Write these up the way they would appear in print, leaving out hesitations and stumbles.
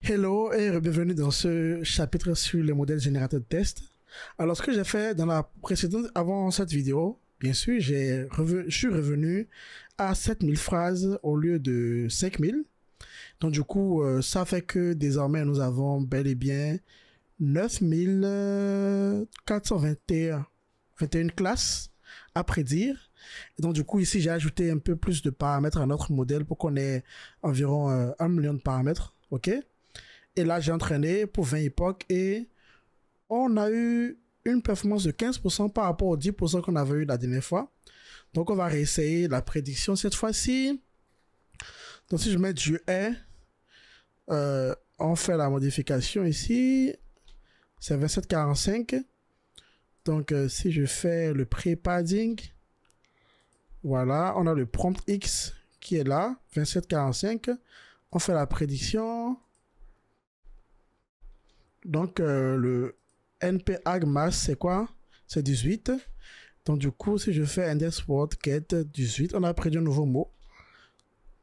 Hello et bienvenue dans ce chapitre sur les modèles générateurs de tests. Alors, ce que j'ai fait dans la précédente, avant cette vidéo, bien sûr, je suis revenu à 7000 phrases au lieu de 5000. Donc, du coup, ça fait que désormais, nous avons bel et bien 9421 classes à prédire. Et donc, du coup, ici, j'ai ajouté un peu plus de paramètres à notre modèle pour qu'on ait environ 1 million de paramètres. OK? Et là, j'ai entraîné pour 20 époques et on a eu une performance de 15% par rapport aux 10% qu'on avait eu la dernière fois. Donc, on va réessayer la prédiction cette fois-ci. Donc, si je mets Dieu est, on fait la modification ici. C'est 2745. Donc, si je fais le pré-padding, voilà, on a le prompt X qui est là, 2745. On fait la prédiction. Donc, le npag mass, c'est quoi? C'est 18. Donc, du coup, si je fais index word get 18, on a prédit un nouveau mot.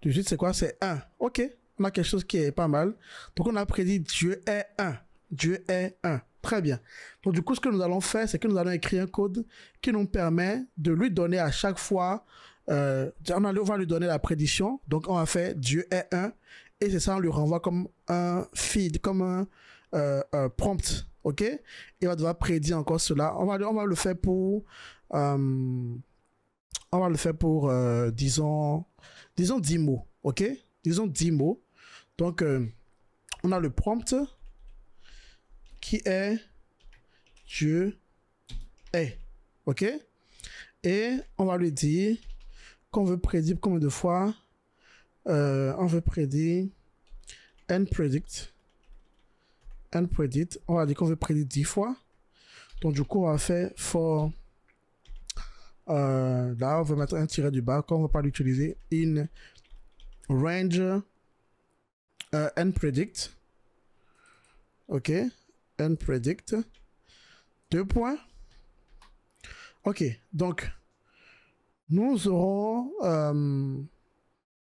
18, c'est quoi? C'est 1. OK. On a quelque chose qui est pas mal. Donc, on a prédit Dieu est 1. Dieu est 1. Très bien. Donc, du coup, ce que nous allons faire, c'est que nous allons écrire un code qui nous permet de lui donner à chaque fois, on va lui donner la prédiction. Donc, on va faire Dieu est 1. Et c'est ça, on lui renvoie comme un feed, comme un prompt. OK? Et on va devoir prédire encore cela. On va le faire pour, disons 10 mots. OK? Disons 10 mots. Donc, on a le prompt qui est Dieu est. OK? Et on va lui dire qu'on veut prédire combien de fois on veut prédire npredict. On va dire qu'on veut prédire 10 fois. Donc, du coup, on va faire for. Là, on va mettre un tiret du bas, comme on ne va pas l'utiliser. In range npredict. OK. Npredict. 2 points. OK. Donc, nous aurons.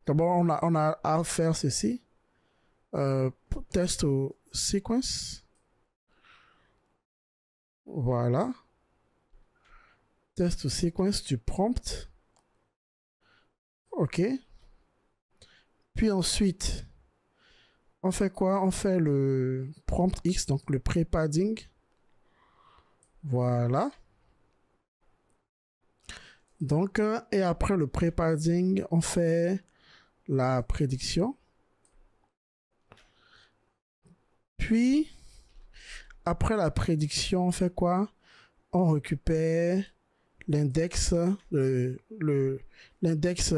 D'abord, on a à faire ceci. Test au sequence. Voilà. Test au sequence du prompt. OK. Puis ensuite, on fait quoi? On fait le prompt X, donc le pré-padding. Voilà. Donc, et après le pré-padding, on fait la prédiction. Puis, après la prédiction, on fait quoi? On récupère l'index, l'index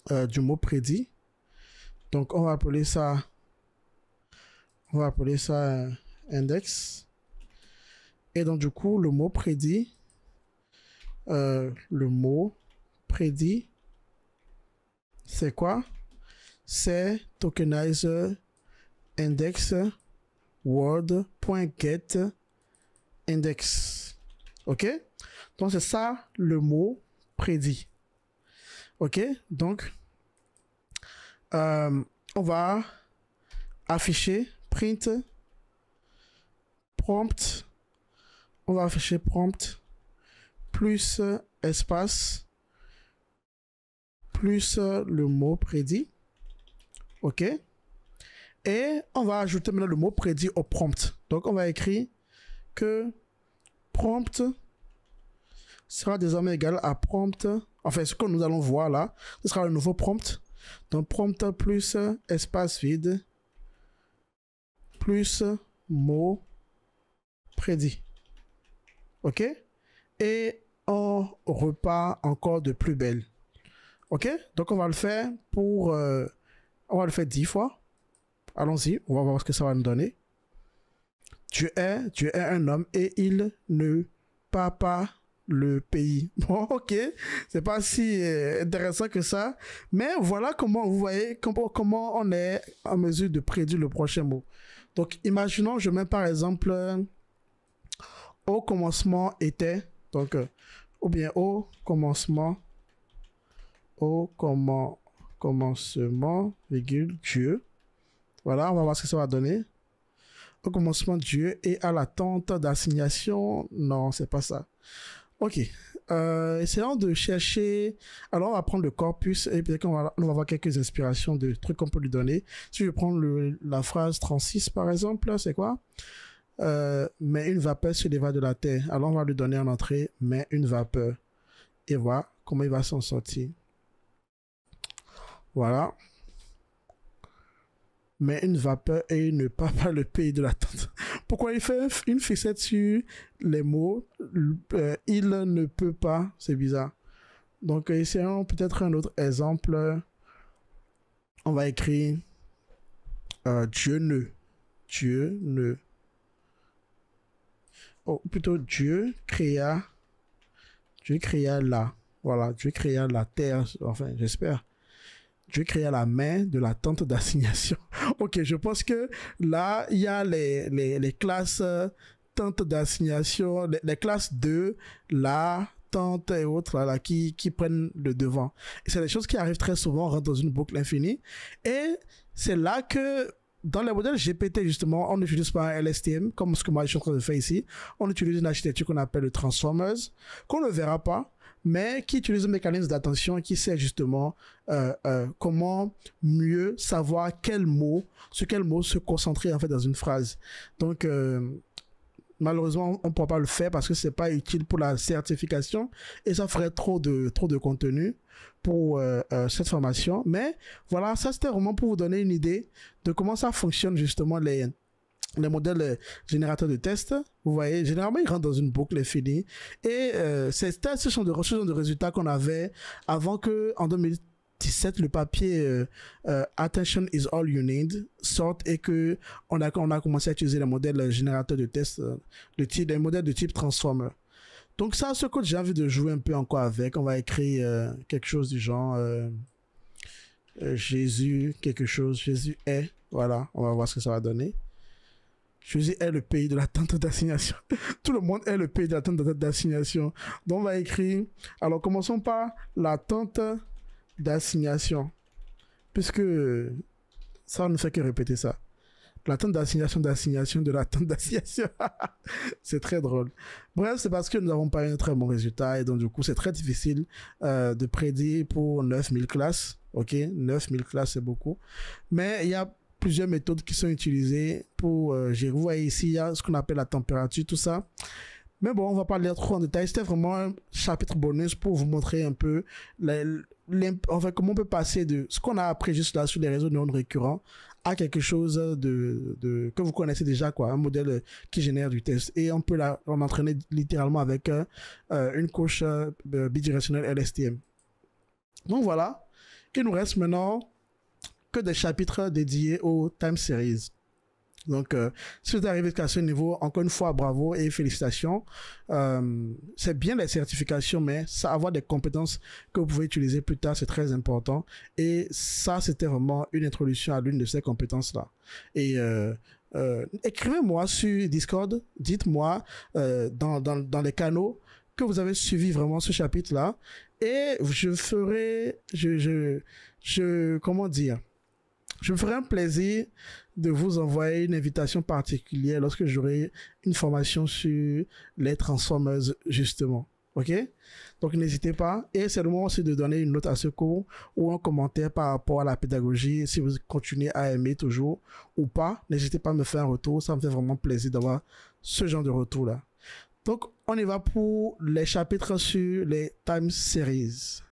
du mot prédit. Donc, on va appeler ça index. Et donc, du coup, le mot prédit, c'est quoi? C'est tokenizer index word.get index. OK? Donc, c'est ça le mot prédit. OK? Donc, on va afficher print prompt. On va afficher prompt plus espace plus le mot prédit. OK? Et on va ajouter maintenant le mot prédit au prompt. Donc, on va écrire que prompt sera désormais égal à prompt. Enfin, ce que nous allons voir là, ce sera le nouveau prompt. Donc, prompt plus espace vide plus mot prédit. OK? Et on repart encore de plus belle. OK? Donc, on va le faire pour... on va le faire 10 fois. Allons-y, on va voir ce que ça va nous donner. Dieu est un homme et il ne part pas le pays. Bon, OK, c'est pas si intéressant que ça, mais voilà comment vous voyez comment on est en mesure de prédire le prochain mot. Donc, imaginons, je mets par exemple au commencement était, donc ou bien au commencement, virgule Dieu. Voilà, on va voir ce que ça va donner. Au commencement, Dieu et à l'attente d'assignation. Non, c'est pas ça. Ok. Essayons de chercher. Alors, on va prendre le corpus et peut-être qu'on va avoir quelques inspirations de trucs qu'on peut lui donner. Si je prends la phrase 36, par exemple, c'est quoi? Mais une vapeur se leva de la terre. Alors, on va lui donner en entrée, mais une vapeur. Et voilà comment il va s'en sortir. Voilà. Mais une vapeur et ne pas le pays de l'attente. Pourquoi il fait une ficette sur les mots il ne peut pas, c'est bizarre. Donc, essayons peut-être un autre exemple. On va écrire Dieu ne. Oh, plutôt Dieu créa la. Voilà, Dieu créa la terre, enfin, j'espère. Dieu créa la main de la tente d'assignation. Ok, je pense que là, il y a les classes tente d'assignation, les classes 2, la, tente et autres là, qui prennent le devant. Et c'est des choses qui arrivent très souvent, on rentre dans une boucle infinie. Et c'est là que dans les modèles GPT, justement, on n'utilise pas un LSTM, comme ce que moi je suis en train de faire ici. On utilise une architecture qu'on appelle le Transformers, qu'on ne verra pas, mais qui utilise un mécanisme d'attention et qui sait justement comment mieux savoir sur quel mot se concentrer en fait dans une phrase. Donc, malheureusement, on ne pourra pas le faire parce que ce n'est pas utile pour la certification et ça ferait trop de contenu pour cette formation. Mais voilà, ça c'était vraiment pour vous donner une idée de comment ça fonctionne justement les modèles générateurs de tests. Vous voyez, généralement, ils rentrent dans une boucle infinie. Et c'était ce genre de résultats qu'on avait avant que, en 2017, le papier Attention is all you need sorte et que on a commencé à utiliser les modèles générateurs de tests, les modèles de type Transformer. Donc ça, ce code, j'ai envie de jouer un peu encore avec. On va écrire quelque chose du genre Jésus, Jésus est. Voilà, on va voir ce que ça va donner. Jésus est le pays de l'attente d'assignation. Tout le monde est le pays de l'attente d'assignation. Donc on va écrire. Alors commençons par l'attente d'assignation. Puisque ça on ne fait que répéter ça. L'attente d'assignation de l'attente d'assignation. C'est très drôle. Bref, c'est parce que nous n'avons pas eu un très bon résultat et donc du coup c'est très difficile de prédire pour 9000 classes. Ok, 9000 classes c'est beaucoup. Mais il y a plusieurs méthodes qui sont utilisées pour gérer. Vous voyez ici, il y a ce qu'on appelle la température, tout ça. Mais bon, on va pas lire trop en détail. C'était vraiment un chapitre bonus pour vous montrer un peu enfin, comment on peut passer de ce qu'on a appris juste là sur les réseaux neurones récurrents à quelque chose que vous connaissez déjà, quoi, un modèle qui génère du test. Et on peut l'entraîner littéralement avec une couche bidirectionnelle LSTM. Donc voilà, il nous reste maintenant que des chapitres dédiés aux time series. Donc, si vous êtes arrivé jusqu'à ce niveau, encore une fois, bravo et félicitations. C'est bien les certifications, mais ça, avoir des compétences que vous pouvez utiliser plus tard, c'est très important. Et ça, c'était vraiment une introduction à l'une de ces compétences-là. Et écrivez-moi sur Discord, dites-moi dans les canaux que vous avez suivi vraiment ce chapitre-là. Et je ferai, comment dire, je me ferai un plaisir de vous envoyer une invitation particulière lorsque j'aurai une formation sur les Transformers, justement. Ok? Donc, n'hésitez pas. Et c'est le moment aussi de donner une note à ce cours ou un commentaire par rapport à la pédagogie, si vous continuez à aimer toujours ou pas. N'hésitez pas à me faire un retour. Ça me fait vraiment plaisir d'avoir ce genre de retour-là. Donc, on y va pour les chapitres sur les time series.